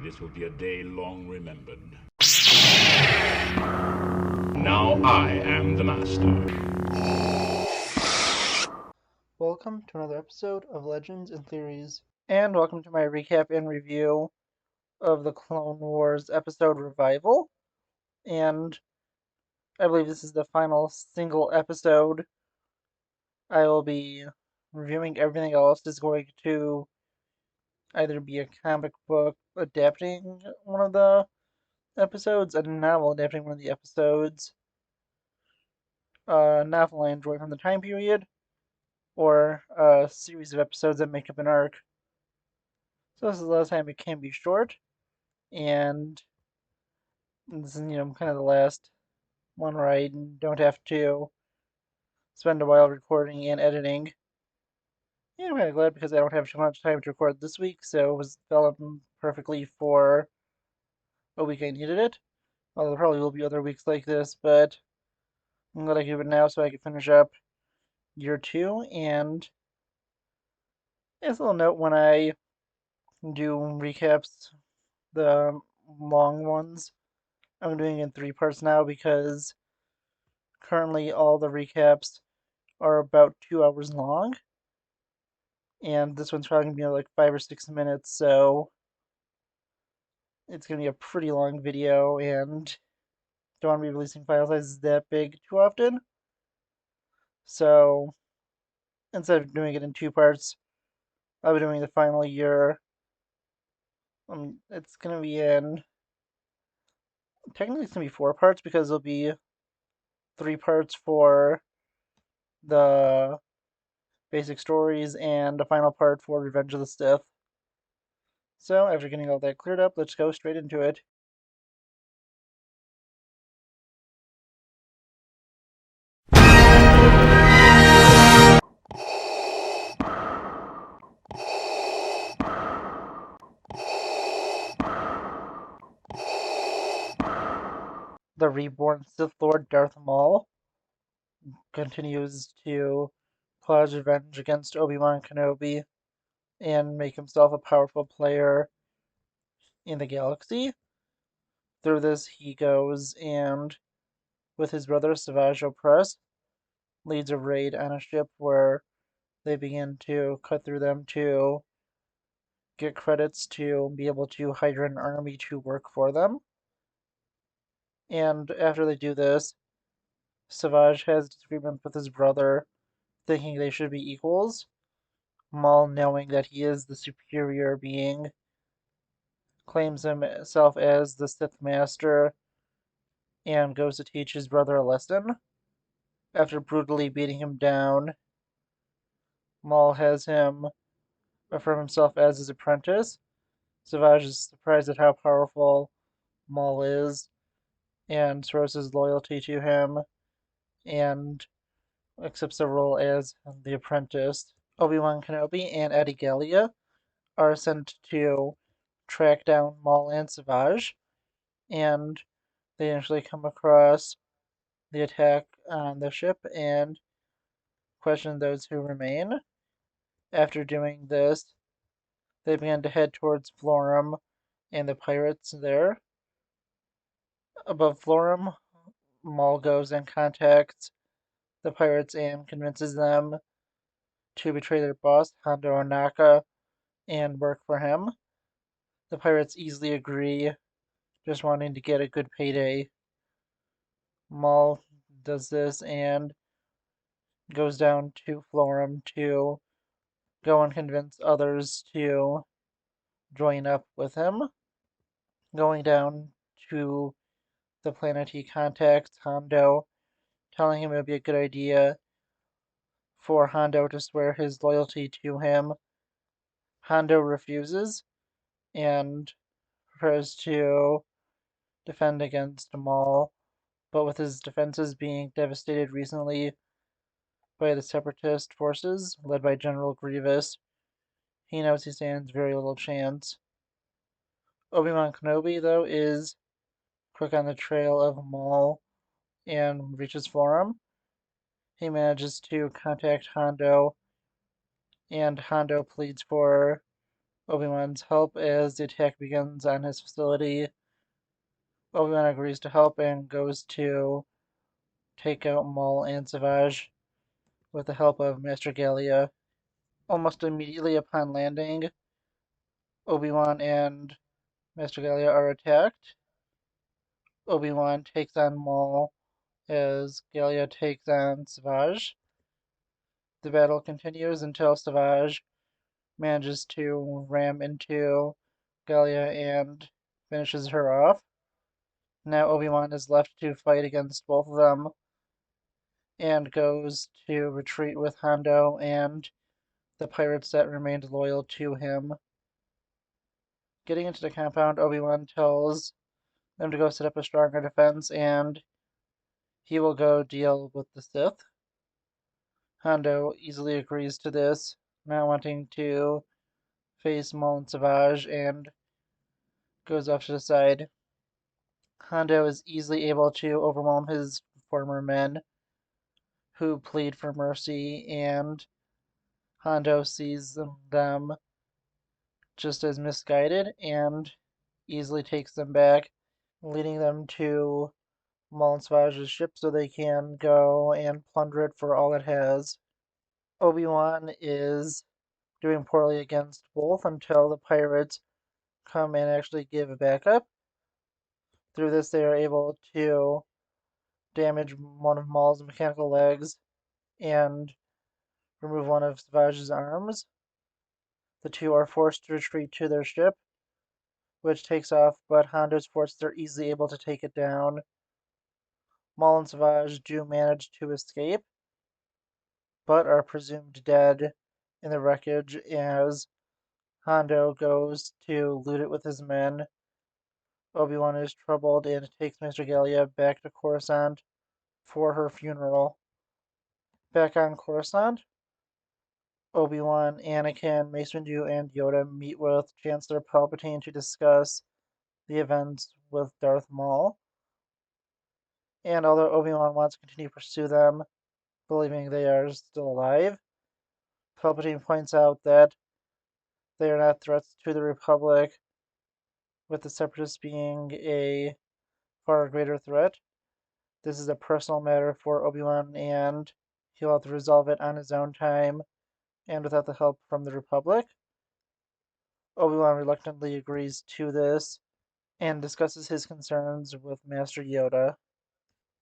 This will be a day long remembered. Now I am the master. Welcome to another episode of Legends and Theories, and welcome to my recap and review of the Clone Wars episode Revival. And I believe this is the final single episode. I will be reviewing. Everything else is going to either be a comic book adapting one of the episodes, a novel adapting one of the episodes, a novel I enjoy from the time period, or a series of episodes that make up an arc. So this is the last time it can be short, and this is, kind of the last one where I don't have to spend a while recording and editing. Yeah, I'm kind of glad because I don't have too much time to record this week, so it was developing perfectly for a week I needed it. Although there probably will be other weeks like this, but I'm glad I can do it now so I can finish up year two. And as a little note, when I do recaps, the long ones, I'm doing it in three parts now because currently all the recaps are about 2 hours long, and this one's probably gonna be like 5 or 6 minutes, so it's gonna be a pretty long video, and don't want to be releasing file sizes that big too often. So instead of doing it in two parts, I'll be doing the final year. It's gonna be in technically it's gonna be 4 parts because there'll be 3 parts for the basic stories and a final part for Revenge of the Sith. So after getting all that cleared up, let's go straight into it. The reborn Sith Lord Darth Maul continues to plot his revenge against Obi-Wan Kenobi and make himself a powerful player in the galaxy. Through this, he goes and, with his brother Savage Opress, leads a raid on a ship where they begin to cut through them to get credits to be able to hire an army to work for them. And after they do this, Savage has a disagreement with his brother, thinking they should be equals. Maul, knowing that he is the superior being, claims himself as the Sith Master and goes to teach his brother a lesson. After brutally beating him down, Maul has him affirm himself as his apprentice. Savage is surprised at how powerful Maul is and throws his loyalty to him and accepts the role as the apprentice. Obi-Wan Kenobi and Eddie Gallia are sent to track down Maul and Savage, and they initially come across the attack on the ship and question those who remain. After doing this, they begin to head towards Florum and the pirates there. Above Florum, Maul goes and contacts the pirates and convinces them to betray their boss, Hondo Ohnaka, and work for him. The pirates easily agree, just wanting to get a good payday. Maul does this and goes down to Florum to go and convince others to join up with him. Going down to the planet, he contacts Hondo, telling him it would be a good idea for Hondo to swear his loyalty to him. Hondo refuses and prepares to defend against Maul, but with his defenses being devastated recently by the Separatist forces led by General Grievous, he knows he stands very little chance. Obi-Wan Kenobi, though, is quick on the trail of Maul and reaches for him. He manages to contact Hondo, and Hondo pleads for Obi-Wan's help as the attack begins on his facility. Obi-Wan agrees to help and goes to take out Maul and Savage with the help of Master Gallia. Almost immediately upon landing, Obi-Wan and Master Gallia are attacked. Obi-Wan takes on Maul as Gallia takes on Savage. The battle continues until Savage manages to ram into Gallia and finishes her off. Now Obi-Wan is left to fight against both of them and goes to retreat with Hondo and the pirates that remained loyal to him. Getting into the compound, Obi-Wan tells them to go set up a stronger defense and he will go deal with the Sith. Hondo easily agrees to this, not wanting to face Maul and Savage, and goes off to the side. Hondo is easily able to overwhelm his former men, who plead for mercy, and Hondo sees them just as misguided and easily takes them back, leading them to Maul and Savage's ship so they can go and plunder it for all it has. Obi-Wan is doing poorly against both until the pirates come and actually give backup. Through this, they are able to damage one of Maul's mechanical legs and remove one of Savage's arms. The two are forced to retreat to their ship, which takes off, but Hondo's forces are easily able to take it down. Maul and Savage do manage to escape, but are presumed dead in the wreckage as Hondo goes to loot it with his men. Obi-Wan is troubled and takes Master Gallia back to Coruscant for her funeral. Back on Coruscant, Obi-Wan, Anakin, Mace Windu, and Yoda meet with Chancellor Palpatine to discuss the events with Darth Maul. And although Obi-Wan wants to continue to pursue them, believing they are still alive, Palpatine points out that they are not threats to the Republic, with the Separatists being a far greater threat. This is a personal matter for Obi-Wan, and he'll have to resolve it on his own time and without the help from the Republic. Obi-Wan reluctantly agrees to this and discusses his concerns with Master Yoda.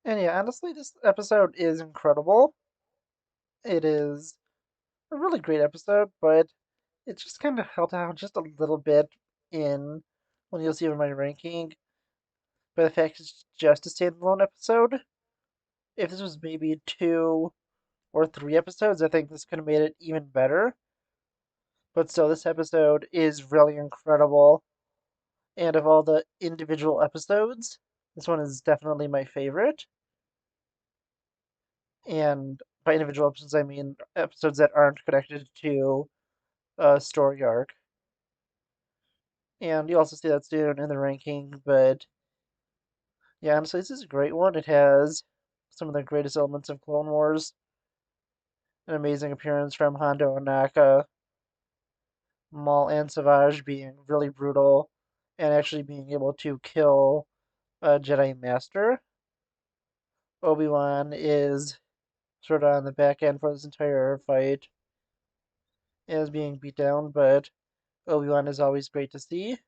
And yeah, honestly, this episode is incredible. It is a really great episode, but it just kind of held out just a little bit in when you'll see in my ranking. But the fact it's just a standalone episode. If this was maybe 2 or 3 episodes, I think this could have made it even better. But still, this episode is really incredible. And of all the individual episodes, this one is definitely my favorite. And by individual episodes, I mean episodes that aren't connected to a story arc. And you also see that soon in the ranking, but yeah, honestly, this is a great one. It has some of the greatest elements of Clone Wars, an amazing appearance from Hondo Ohnaka, Maul and Savage being really brutal, and actually being able to kill a Jedi Master. Obi-Wan is sort of on the back end for this entire fight, is being beat down, but Obi-Wan is always great to see,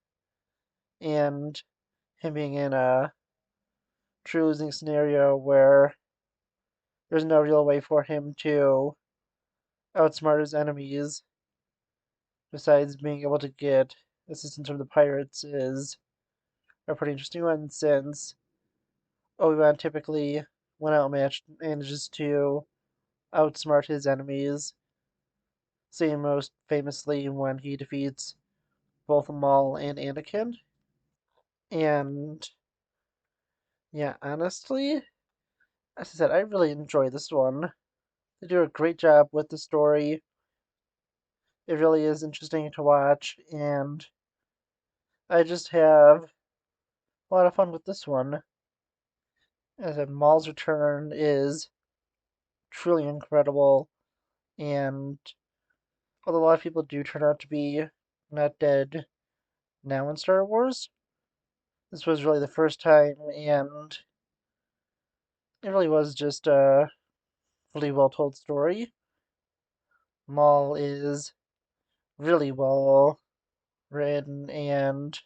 and him being in a true losing scenario where there's no real way for him to outsmart his enemies besides being able to get assistance from the pirates is a pretty interesting one since Obi-Wan typically, when outmatched, manages to outsmart his enemies, seen most famously when he defeats both Maul and Anakin. And yeah, honestly, as I said, I really enjoy this one. They do a great job with the story. It really is interesting to watch, and I just have a lot of fun with this one. As I said, Maul's return is truly incredible, and although a lot of people do turn out to be not dead now in Star Wars. This was really the first time, and it really was just a really well told story. Maul is really well written and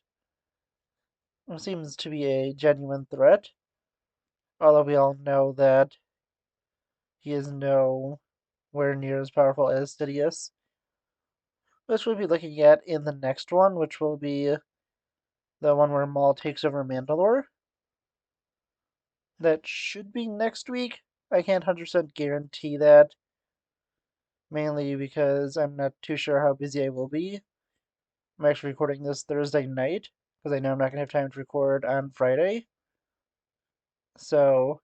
seems to be a genuine threat, although we all know that he is nowhere near as powerful as Sidious, which we'll be looking at in the next one, which will be the one where Maul takes over Mandalore. That should be next week. I can't 100% guarantee that, mainly because I'm not too sure how busy I will be. I'm actually recording this Thursday night, because I know I'm not going to have time to record on Friday. So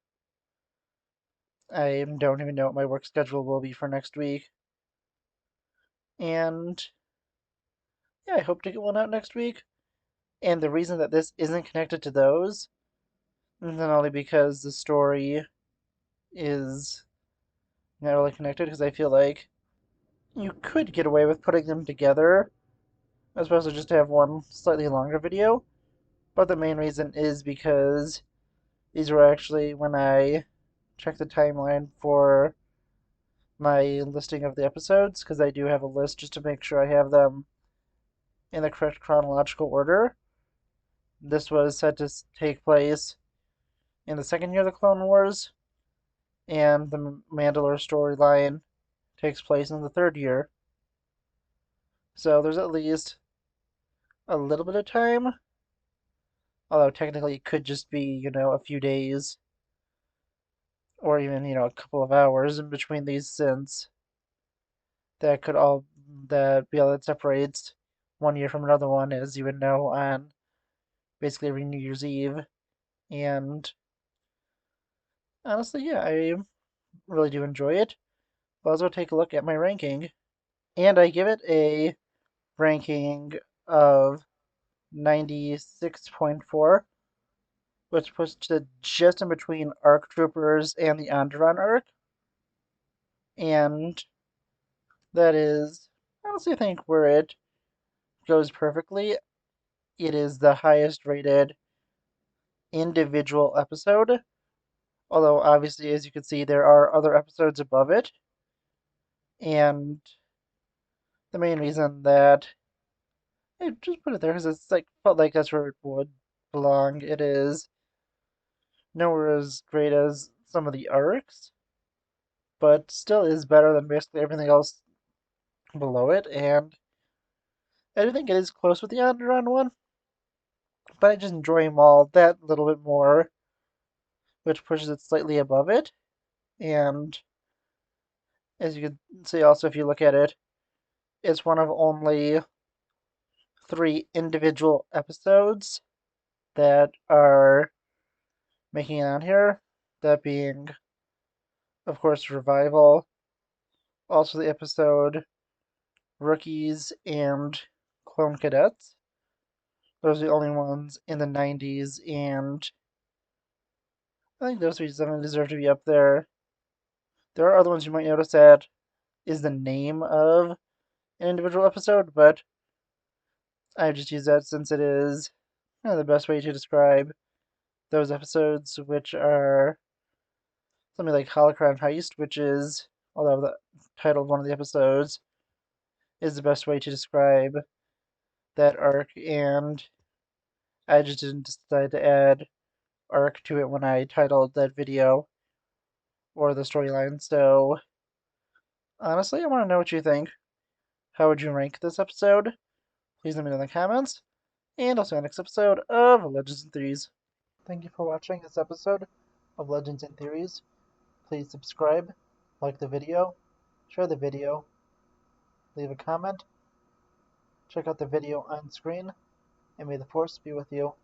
I don't even know what my work schedule will be for next week. And yeah, I hope to get one out next week. And the reason that this isn't connected to those is not only because the story is not really connected, because I feel like you could get away with putting them together, as opposed to just have one slightly longer video. But the main reason is because these were actually, when I checked the timeline for my listing of the episodes, because I do have a list just to make sure I have them in the correct chronological order. This was set to take place in the second year of the Clone Wars, and the Mandalore storyline takes place in the third year. So there's at least a little bit of time, although technically it could just be, a few days or even, a couple of hours in between these, since that could all that be all that separates one year from another one, as you would know, on basically every New Year's Eve. And honestly, yeah, I really do enjoy it. I'll also take a look at my ranking, and I give it a ranking of 96.4, which puts it just in between ARC Troopers and the Onderon arc. And that is, honestly, I think where it goes perfectly. It is the highest rated individual episode, although obviously, as you can see, there are other episodes above it. And the main reason that I just put it there is it's like felt like that's where it would belong. It is nowhere as great as some of the arcs, but still is better than basically everything else below it. And I do think it is close with the Onderon one, but I just enjoy them all that little bit more, which pushes it slightly above it. And as you can see, also, if you look at it, it's one of only 3 individual episodes that are making it on here. That being, of course, Revival, also the episode Rookies and Clone Cadets. Those are the only ones in the 90s, and I think those 3 definitely deserve to be up there. There are other ones you might notice that is the name of an individual episode, but I just use that since it is the best way to describe those episodes, which are something like Holocron Heist, which is, although the title of one of the episodes, is the best way to describe that arc, and I just didn't decide to add arc to it when I titled that video or the storyline. So honestly, I want to know what you think. How would you rank this episode? Please let me know in the comments, and I'll see you on the next episode of Legends and Theories. Thank you for watching this episode of Legends and Theories. Please subscribe, like the video, share the video, leave a comment, check out the video on screen, and may the Force be with you.